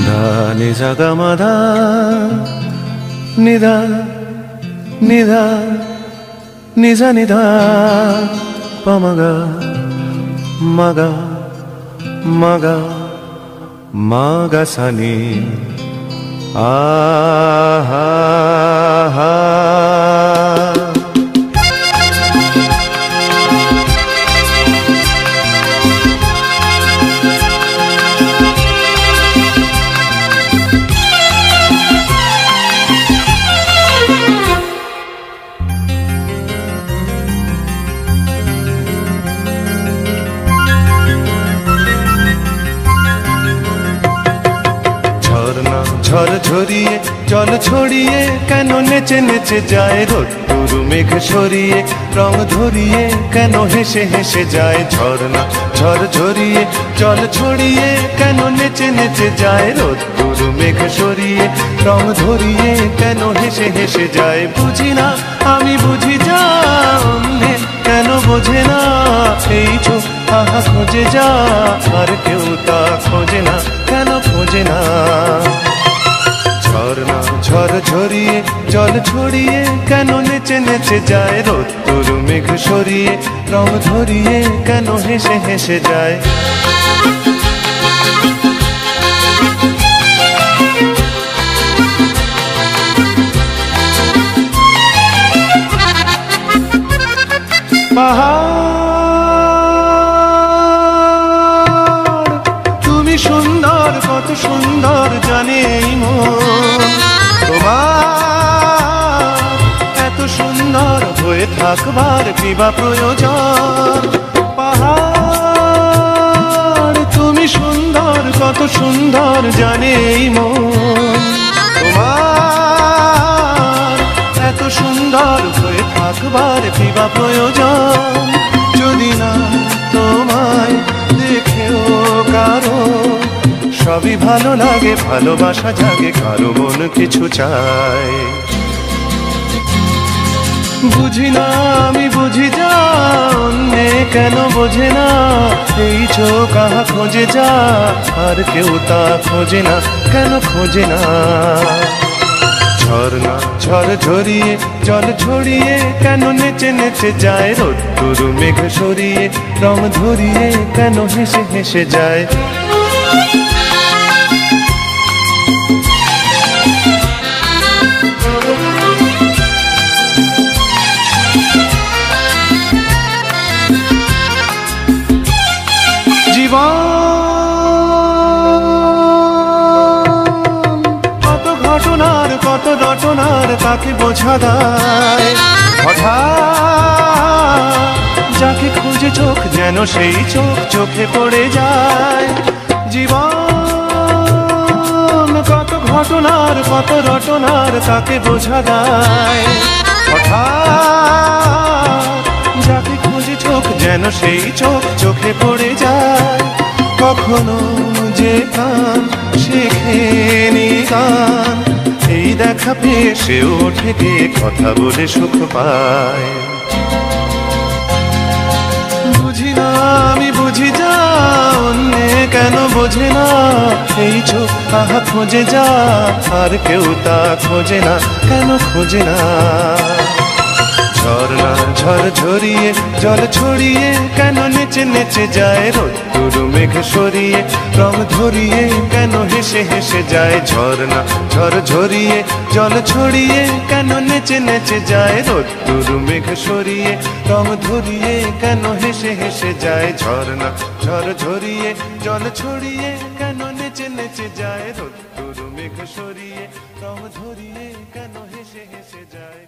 धा नि सा गा मा धा नि धा नि धा नि सा नि धा प म गा म गा म गा म गा सा नि आ हा हा। ঝড় ঝরিয়ে জল ছড়িয়ে কেন নেচে নেচে যায় রোদ্দুর মেঘ সরিয়ে রং ধরিয়ে কেন হেসে হেসে যায় ঝর্ণা। ঝড় ঝরিয়ে জল ছড়িয়ে কেন নেচে নেচে যায় রোদ্দুর মেঘ সরিয়ে রং ধরিয়ে কেন হেসে হেসে যায়। বুঝি না আমি বুঝি যা অন্যে কেন বোঝে না এই চোখ আহা খোঁজে যা আর কেউ তা খোঁজে না কেন খোঁজে না। ঝর্ণা ঝড় ঝরিয়ে জল ছড়িয়ে কেন নেচে নেচে যায় রোদ্দুর মেঘ সরিয়ে রং ধরিয়ে কেন হেসে হেসে যায়। পাহাড় তুমি সুন্দর কত সুন্দর জানে এই মন তোমার এত সুন্দর হয়ে থাকবার কি বা প্রয়োজন। পাহাড় তুমি সুন্দর কত সুন্দর জানে এই মন তোমার এত সুন্দর হয়ে থাকবার কি বা প্রয়োজন। যদি না তোমায় দেখেও কারো সবই ভালো লাগে ভালোবাসা জাগে কারো মন কিছু চায়। বুঝি না আমি বুঝি যা অন্যে কেন বোঝে না এই চোখ আহা খোঁজে যা আর কেউ তা খোঁজে না কেন খোঁজে না। ঝর্ণা ঝড় ঝরিয়ে জল ছড়িয়ে কেন নেচে নেচে যায় রোদ্দুর মেঘ সরিয়ে রং ধরিয়ে কেন হেসে হেসে যায়। জীবন কত ঘটনার কত রটনার তাকে বোঝা দেয় হঠাৎ যাকে খুঁজে চোখ যেন সেই চোখ চোখে পড়ে যায়। জীবন কত ঘটনার কত রটনার তাকে বোঝা দেয় হঠাৎ যাকে খুঁজে চোখ যেন সেই চোখ চোখে পড়ে যায়। কখনো যে কান শেখেনি গান এই দেখা পেয়ে সে ওঠে গিয়ে কথা বলে সুখ পায়। বুঝি না আমি বুঝি যা অন্যে কেন বোঝে না এই চোখ আহা খোঁজে যা আর কেউ তা খোঁজে না কেন খোঁজে না। ঝর্ণা ঝড় ঝরিয়ে জল ছড়িয়ে কেন নেচে নেচে যায় রোদ্দুর মেঘ সরিয়ে রং ধরিয়ে কেন হেসে হেসে যায়। ঝর্ণা ঝড় ঝরিয়ে জল ছড়িয়ে কেন নেচে নেচে যায় রোদ্দুর মেঘ সরিয়ে রং ধরিয়ে কেন হেসে হেসে যায়। ঝর্ণা ঝড় ঝরিয়ে জল ছড়িয়ে কেন নেচে নেচে যায় রোদ্দুর মেঘ সরিয়ে রং ধরিয়ে কেন হেসে হেসে যায়।